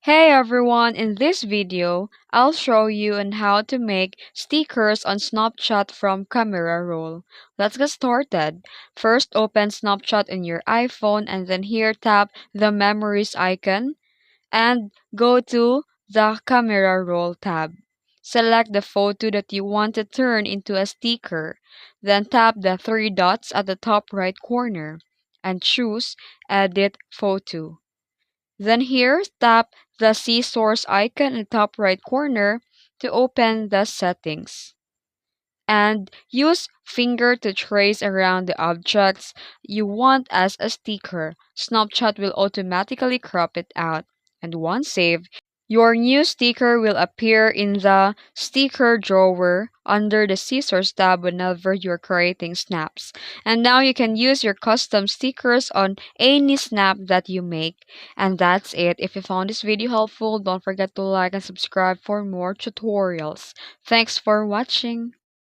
Hey everyone, in this video, I'll show you on how to make stickers on Snapchat from Camera Roll. Let's get started. First, open Snapchat in your iPhone and then here tap the Memories icon and go to the Camera Roll tab. Select the photo that you want to turn into a sticker. Then tap the three dots at the top right corner and choose Edit Photo. Then here, tap the C source icon in the top right corner to open the settings. And use finger to trace around the objects you want as a sticker. Snapchat will automatically crop it out. And once saved, your new sticker will appear in the sticker drawer under the scissors tab whenever you're creating snaps. And now you can use your custom stickers on any snap that you make. And that's it. If you found this video helpful, don't forget to like and subscribe for more tutorials. Thanks for watching.